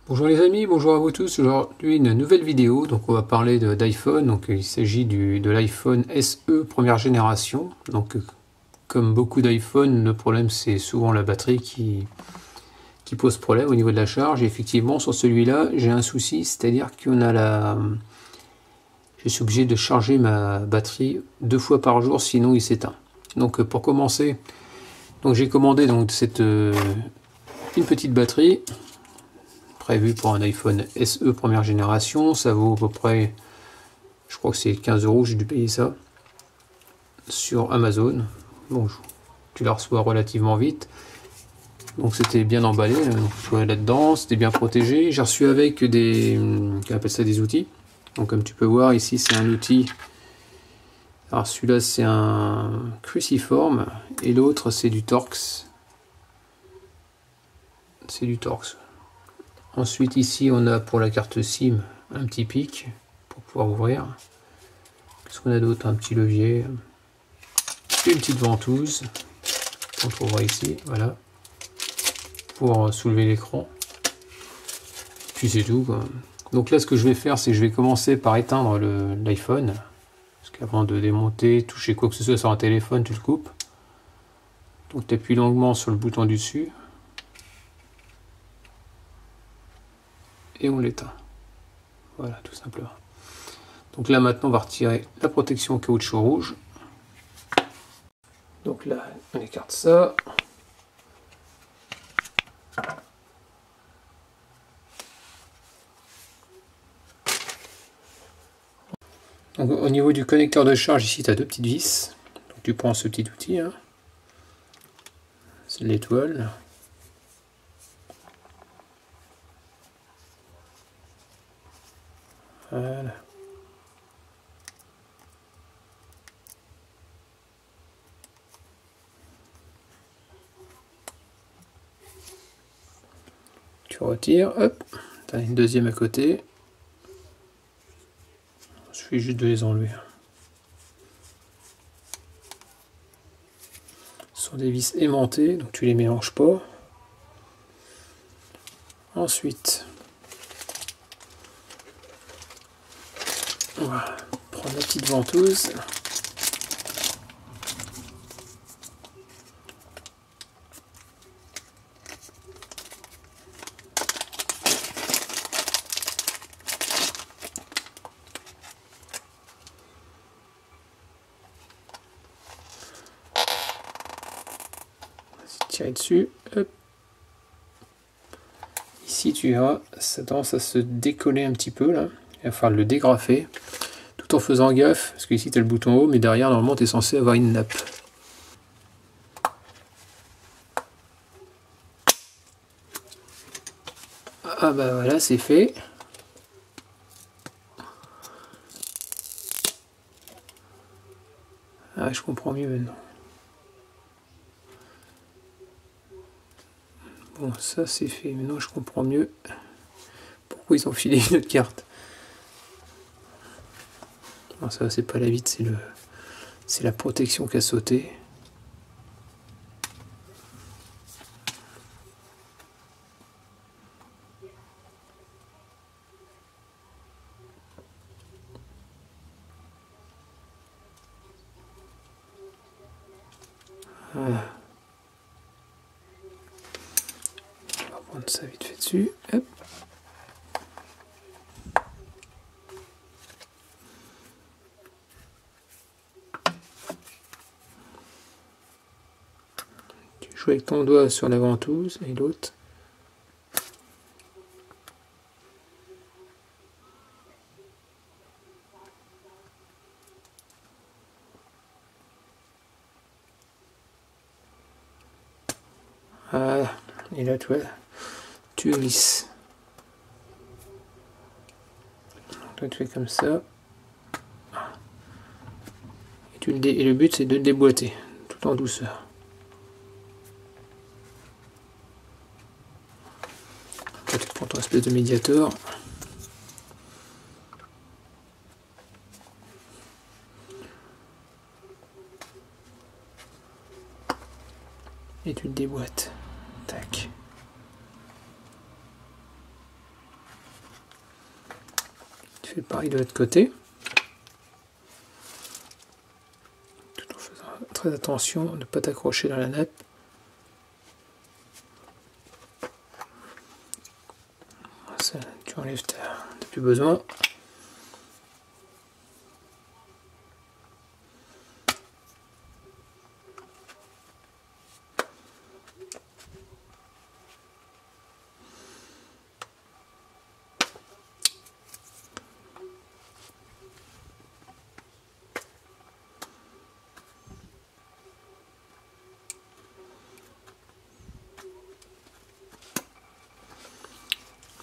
Bonjour les amis, bonjour à vous tous. Aujourd'hui une nouvelle vidéo, donc on va parler d'iPhone. Donc il s'agit de l'iPhone SE première génération. Donc comme beaucoup d'iPhone, le problème c'est souvent la batterie qui pose problème au niveau de la charge. Et effectivement sur celui-là j'ai un souci, c'est-à-dire je suis obligé de charger ma batterie 2 fois par jour, sinon il s'éteint. Donc pour commencer, donc j'ai commandé donc une petite batterie prévu pour un iPhone SE première génération. Ça vaut à peu près, je crois que c'est 15 €, j'ai dû payer ça sur Amazon. Bon, tu la reçois relativement vite, donc c'était bien emballé, donc je vois là-dedans, c'était bien protégé. J'ai reçu avec on appelle ça des outils. Donc comme tu peux voir ici, c'est un outil. Alors celui-là c'est un cruciforme et l'autre c'est du Torx. C'est du Torx. Ensuite ici on a pour la carte SIM un petit pic pour pouvoir ouvrir. Qu'est-ce qu'on a d'autre? Un petit levier, une petite ventouse qu'on trouvera ici, voilà, pour soulever l'écran. Puis c'est tout, quoi. Donc là ce que je vais faire, c'est que je vais commencer par éteindre l'iPhone, parce qu'avant de démonter, toucher quoi que ce soit sur un téléphone, tu le coupes. Donc tu appuies longuement sur le bouton du dessus et on l'éteint. Voilà, tout simplement. Donc là maintenant on va retirer la protection caoutchouc rouge. Donc là on écarte ça. Donc, au niveau du connecteur de charge, ici tu as deux petites vis. Donc tu prends ce petit outil, hein. C'est l'étoile. Voilà. Tu retires, hop, tu as une deuxième à côté. Il suffit juste de les enlever. Ce sont des vis aimantées, donc tu les mélanges pas. Ensuite, on va prendre la petite ventouse. Tirer dessus, hop. Ici tu verras, ça tendance à se décoller un petit peu là. Il va falloir le dégrafer, tout en faisant gaffe, parce que ici tu as le bouton haut, mais derrière normalement tu es censé avoir une nappe. Ah bah voilà, c'est fait. Ah, je comprends mieux maintenant. Bon, ça c'est fait. Maintenant je comprends mieux pourquoi ils ont filé une autre carte. Non, ça c'est pas la vitre, c'est la protection qui a sauté. Voilà. On va prendre ça vite fait dessus. Hop. Tu joues avec ton doigt sur la ventouse et l'autre. Voilà. Et là tu glisses. Toi tu fais comme ça. Et le but c'est de le déboîter, tout en douceur. Toi tu prends ton espèce de médiator. Et tu le déboîtes. Tac. fais pareil de l'autre côté. Tout en faisant très attention de ne pas t'accrocher dans la nappe. Ça, tu enlèves, t'as plus besoin.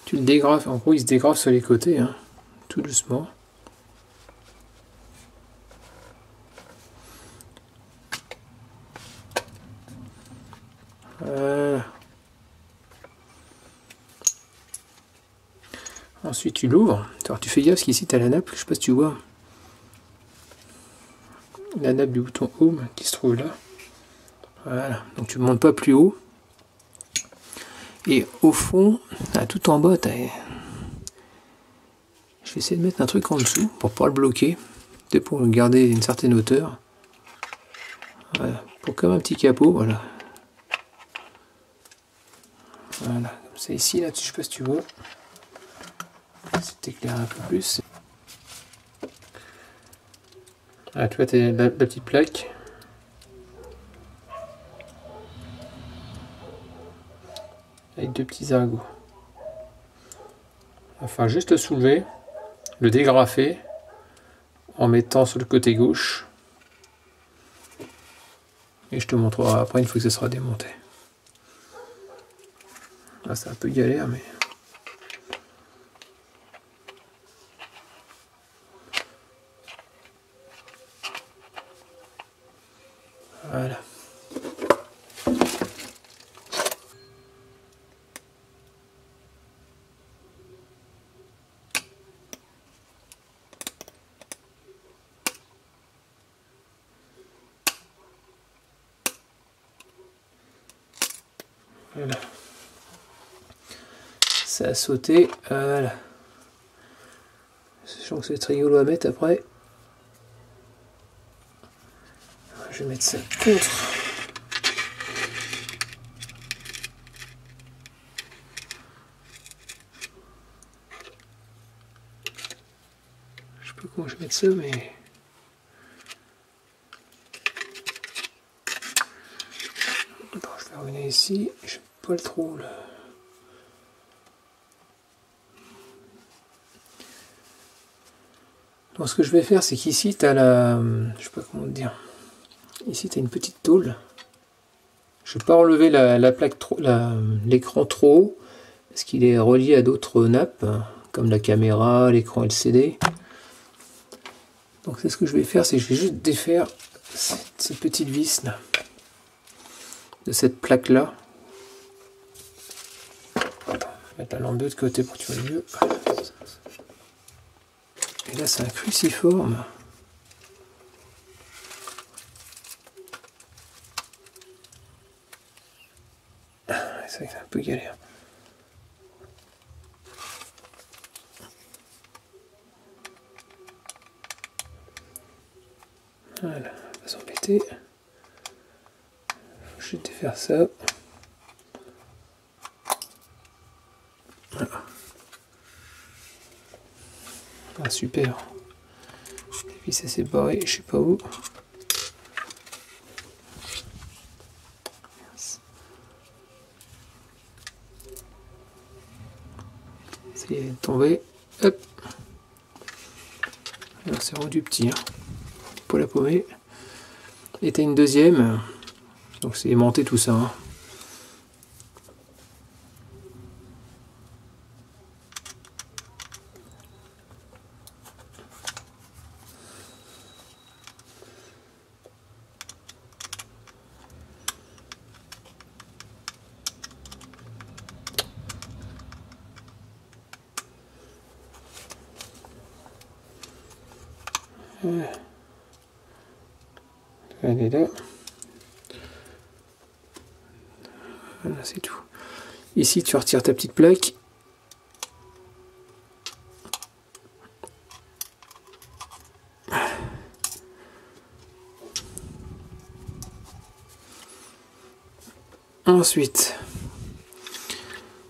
Tu le dégrafes, en gros il se dégrafe sur les côtés, hein, tout doucement. Ensuite tu l'ouvres, alors tu fais gaffe parce qu'ici tu as la nappe, je sais pas si tu vois. La nappe du bouton Home qui se trouve là. Voilà, donc tu ne montes pas plus haut. Et au fond, tout en bas, je vais essayer de mettre un truc en dessous pour pouvoir le bloquer, peut-être pour garder une certaine hauteur. Voilà, pour comme un petit capot, voilà. Voilà, comme ça ici, là, je sais pas si tu vois. C'est éclairé un peu plus. Ah, tu vois, tu as la petite plaque. Avec deux petits ergots. Enfin, juste le soulever, le dégrafer en mettant sur le côté gauche. Et je te montrerai après une fois que ça sera démonté. Là, c'est un peu galère, mais... Voilà. Voilà. Ça a sauté. Voilà. Sachant que c'est très rigolo à mettre après. Je vais mettre ça contre. Je sais pas comment je vais mettre ça, mais... Bon, je vais revenir ici. Je n'ai pas le trou là. Donc ce que je vais faire, c'est qu'ici tu as la... Je sais pas comment te dire. Ici tu as une petite tôle. Je ne vais pas enlever la plaque, l'écran trop haut, parce qu'il est relié à d'autres nappes, comme la caméra, l'écran LCD. Donc c'est ce que je vais faire, c'est que je vais juste défaire cette petite vis là, de cette plaque là. Mettre la lampe de l'autre côté pour que tu vois mieux. Et là c'est un cruciforme. C'est vrai que c'est un peu galère. Voilà, on va s'embêter. Je vais défaire ça. Voilà. Ah, super. Et puis ça s'est barré, je sais pas où. C'est tombé. Hop. Alors c'est rendu petit. Hein. Pour la paumer. Et t'as une deuxième. Donc c'est aimanté tout ça. Hein. Elle est là. Voilà, c'est tout. Ici, tu retires ta petite plaque. Ensuite,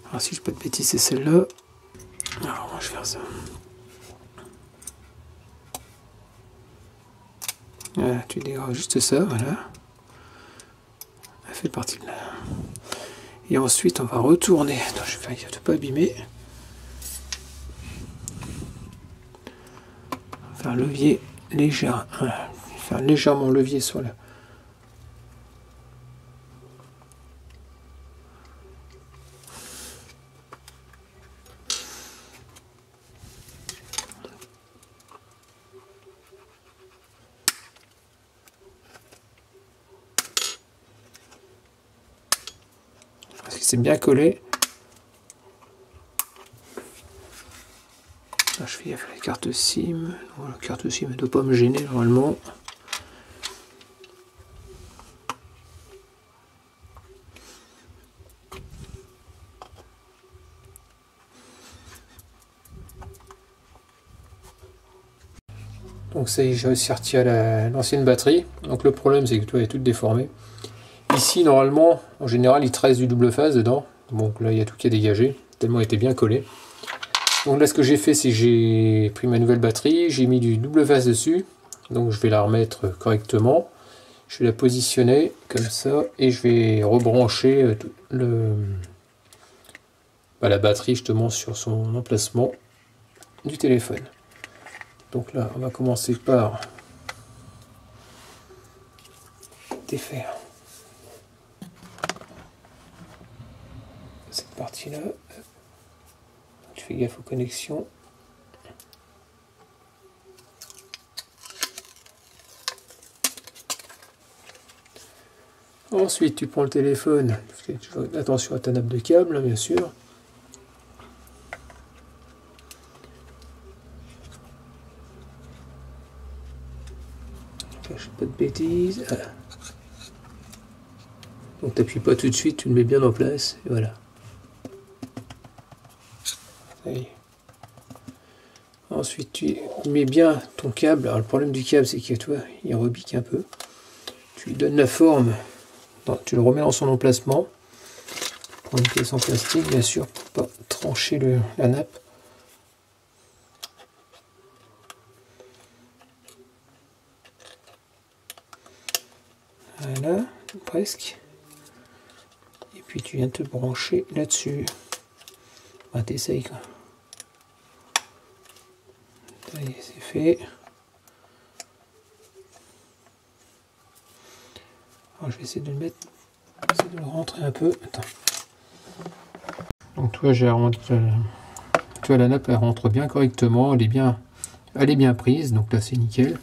alors si je ne dis pas de bêtises, c'est celle-là. Alors moi je vais faire ça. Voilà, tu dégraves juste ça, voilà. Elle fait partie de là. Et ensuite on va retourner. Attends, je vais faire gaffe de ne pas abîmer. Faire levier léger. Faire légèrement levier sur la. Parce que c'est bien collé. Là, je fais gaffe à la carte SIM. La carte SIM ne doit pas me gêner normalement. Donc ça y est, j'ai réussi à retirer l'ancienne batterie. Donc le problème c'est que toi elle est toute déformée. Ici normalement, en général il te reste du double phase dedans. Donc là il y a tout qui est dégagé, tellement il était bien collé. Donc là ce que j'ai fait c'est que j'ai pris ma nouvelle batterie, j'ai mis du double phase dessus. Donc je vais la remettre correctement. Je vais la positionner comme ça et je vais rebrancher la batterie justement sur son emplacement du téléphone. Donc là, on va commencer par défaire cette partie-là. Tu fais gaffe aux connexions. Ensuite, tu prends le téléphone. Attention à ta nappe de câble, bien sûr. Je fais pas de bêtises. Voilà. Donc t'appuies pas tout de suite, tu le mets bien en place. Et voilà. Allez. Ensuite tu mets bien ton câble. Alors le problème du câble c'est que toi il rebique un peu. Tu lui donnes la forme. Non, tu le remets dans son emplacement. Prends une pièce en plastique bien sûr pour pas trancher la nappe. Voilà, presque. Et puis tu viens te brancher là-dessus. Ah, t'essayes quoi. Allez, c'est fait. Alors, je vais essayer de le mettre, essayer de le rentrer un peu. Attends. Donc toi, tu vois la nappe, elle rentre bien correctement, elle est bien prise, donc là c'est nickel.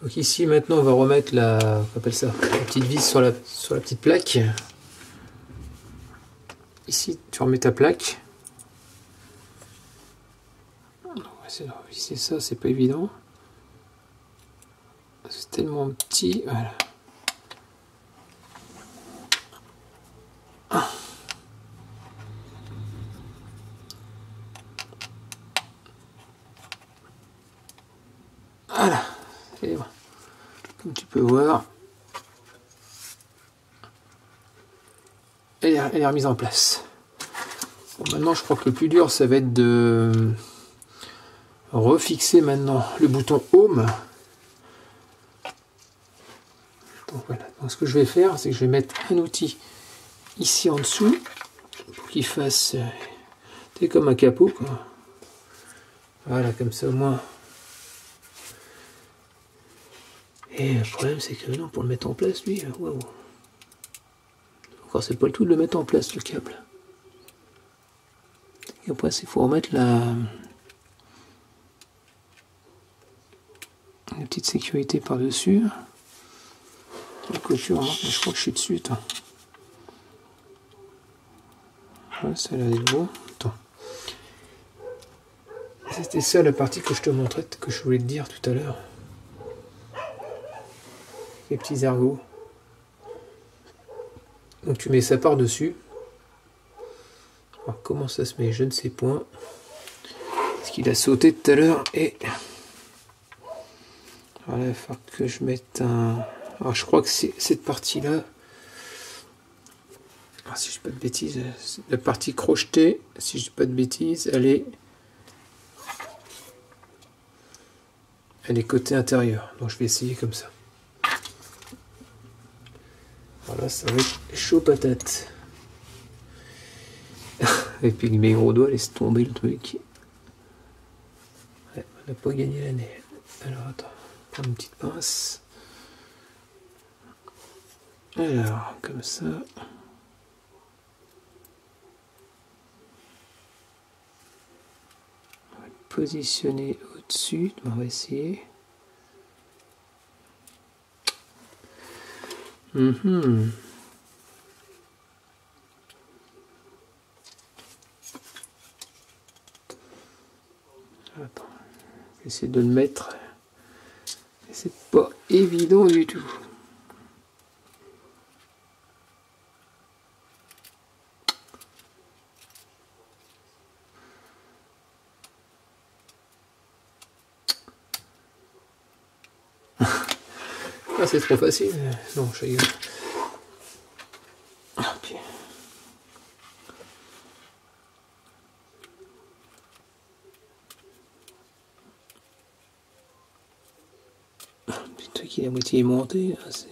Donc ici maintenant on va remettre la petite vis sur la petite plaque. Ici tu remets ta plaque. On va essayer de revisser ça, c'est pas évident. C'est tellement petit, voilà. Voilà, et bon. Comme tu peux voir, elle est remise en place. Bon, maintenant je crois que le plus dur ça va être de refixer maintenant le bouton Home. Donc voilà, donc ce que je vais faire c'est que je vais mettre un outil ici en dessous pour qu'il fasse comme un capot quoi. Voilà, comme ça au moins. Et le problème c'est que non, pour le mettre en place lui, waouh. Encore c'est pas le tout de le mettre en place le câble. Et après il faut remettre la petite sécurité par dessus. La clôture, mais je crois que je suis dessus. Attends. Ouais, ça a l'air d'être beau. Attends. C'était ça la partie que je te montrais, que je voulais te dire tout à l'heure. les petits ergots. Donc tu mets ça par-dessus. Alors comment ça se met, je ne sais point. Parce qu'il a sauté tout à l'heure et... Voilà, il va falloir que je mette un... Alors je crois que c'est cette partie-là. Si je dis pas de bêtises, la partie crochetée, si je dis pas de bêtises, elle est côté intérieur. Donc je vais essayer comme ça. Voilà, ça va être chaud patate. Et puis mes gros doigts laissent tomber le truc. Ouais, on n'a pas gagné l'année. Alors attends, prendre une petite pince. Alors, comme ça. On va le positionner au-dessus. On va essayer. Attends, je vais essayer de le mettre. C'est pas évident du tout. Ah, c'est trop facile. Non, je rigole. Ah, puis... Le truc il est à moitié monté. C'est...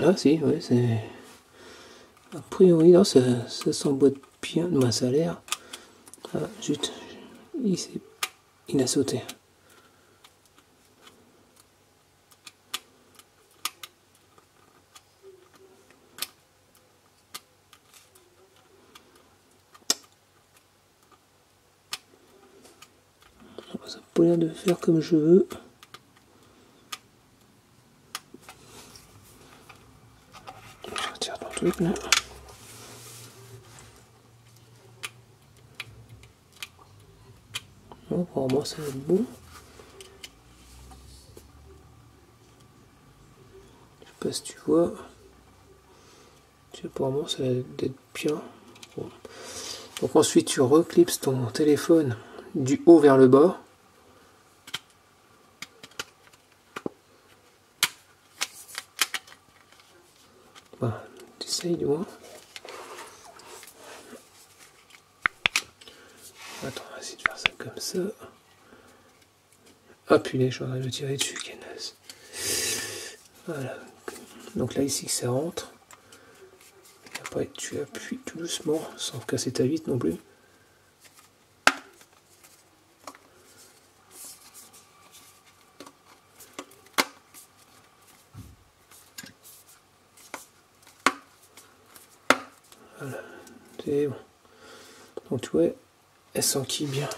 Ah si, ouais, c'est... A priori, non, ça s'emboîte bien. Moi, ça a l'air... Ah, zut, il a sauté. Ça n'a pas l'air de faire comme je veux. Je retire ton truc là. Bon, apparemment ça va être bon. Je sais pas si tu vois. Apparemment ça va être bien. Bon. Donc ensuite tu reclipses ton téléphone du haut vers le bas. Voilà, tu essayes du moins. Attends, on va essayer de faire ça comme ça. Ah punaise, je suis en train de le tirer dessus, Kenas. Voilà. Donc là ici que ça rentre. Et après tu appuies tout doucement, sans casser ta vitre non plus. Voilà, c'est bon. Donc tu vois, elle s'enquille bien.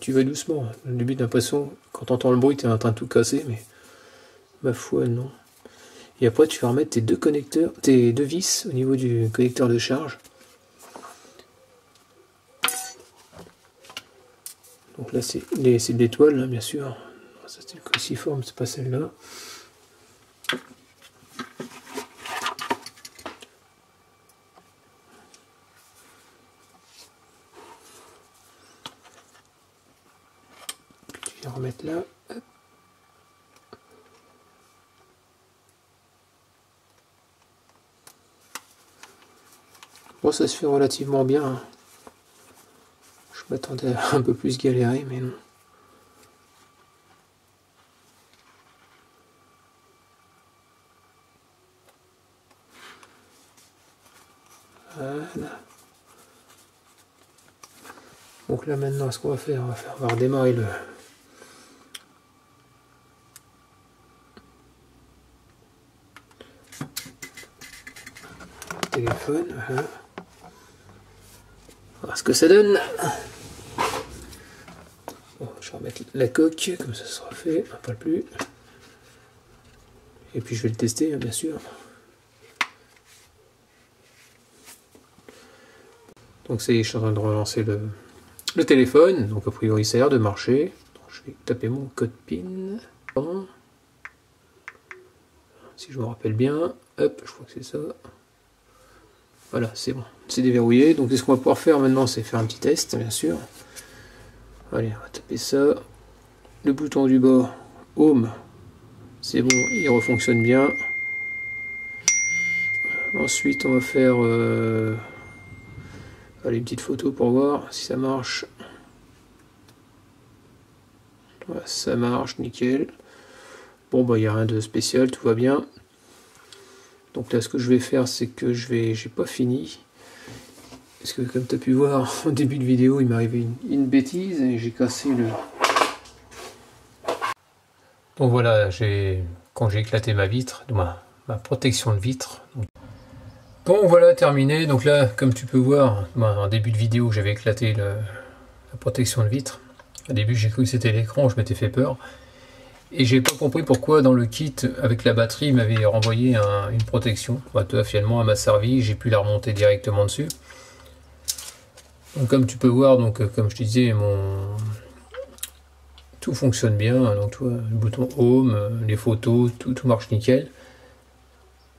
Tu vas doucement. Au début, d'impression, quand tu entends le bruit, tu es en train de tout casser, mais ma foi, non. Et après, tu vas remettre tes deux connecteurs, tes deux vis au niveau du connecteur de charge. Donc là, c'est de l'étoile, hein, bien sûr. Ça, c'est le cruciforme, c'est pas celle-là. Tu viens remettre là. Bon, ça se fait relativement bien. Hein. Je m'attendais à un peu plus galérer, mais non. Voilà. Donc là maintenant, ce qu'on va faire, on va redémarrer le téléphone. Voilà. On va voir ce que ça donne. Bon, je vais remettre la coque, comme ça sera fait, pas le plus. Et puis je vais le tester, hein, bien sûr. Donc ça y est, je suis en train de relancer le téléphone. Donc a priori ça a l'air de marcher. Donc, je vais taper mon code PIN. Si je me rappelle bien. Hop, je crois que c'est ça. Voilà, c'est bon. C'est déverrouillé. Donc ce qu'on va pouvoir faire maintenant, c'est faire un petit test, bien sûr. Allez, on va taper ça. Le bouton du bas, Home. C'est bon, il refonctionne bien. Ensuite, on va faire allez, une petite photo pour voir si ça marche. Voilà, ça marche, nickel. Bon, bah, il n'y a rien de spécial, tout va bien. Donc là, ce que je vais faire, c'est que j'ai pas fini. Parce que comme tu as pu voir au début de vidéo, il m'est arrivé une bêtise et j'ai cassé le... Donc voilà, quand j'ai éclaté ma vitre, ma protection de vitre. Bon voilà, terminé. Donc là, comme tu peux voir, en début de vidéo, j'avais éclaté la protection de vitre. Au début, j'ai cru que c'était l'écran, je m'étais fait peur. Et j'ai pas compris pourquoi dans le kit, avec la batterie, il m'avait renvoyé une protection. Bah, finalement, elle m'a servi, j'ai pu la remonter directement dessus. Donc comme tu peux voir, donc comme je te disais, tout fonctionne bien. Donc tu vois, le bouton Home, les photos, tout marche nickel.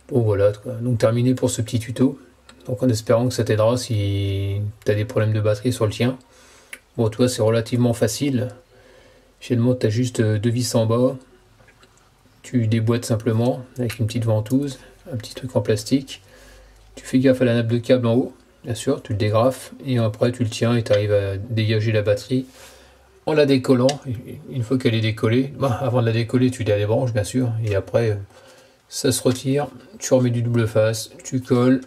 Bon voilà, donc terminé pour ce petit tuto. Donc en espérant que ça t'aidera si tu as des problèmes de batterie sur le tien. Bon, tu vois, c'est relativement facile. Finalement, tu as juste deux vis en bas. Tu déboîtes simplement avec une petite ventouse, un petit truc en plastique. Tu fais gaffe à la nappe de câble en haut, bien sûr, tu le dégrafes et après tu le tiens et tu arrives à dégager la batterie en la décollant. Une fois qu'elle est décollée, avant de la décoller, tu la débranches bien sûr et après ça se retire. Tu remets du double face, tu colles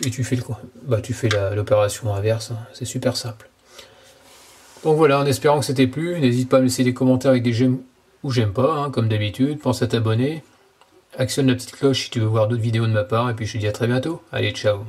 et tu fais l'opération inverse. Hein. C'est super simple. Donc voilà, en espérant que ça t'ait plu, n'hésite pas à me laisser des commentaires avec des j'aime ou j'aime pas, hein, comme d'habitude. Pense à t'abonner, actionne la petite cloche si tu veux voir d'autres vidéos de ma part, et puis je te dis à très bientôt. Allez, ciao!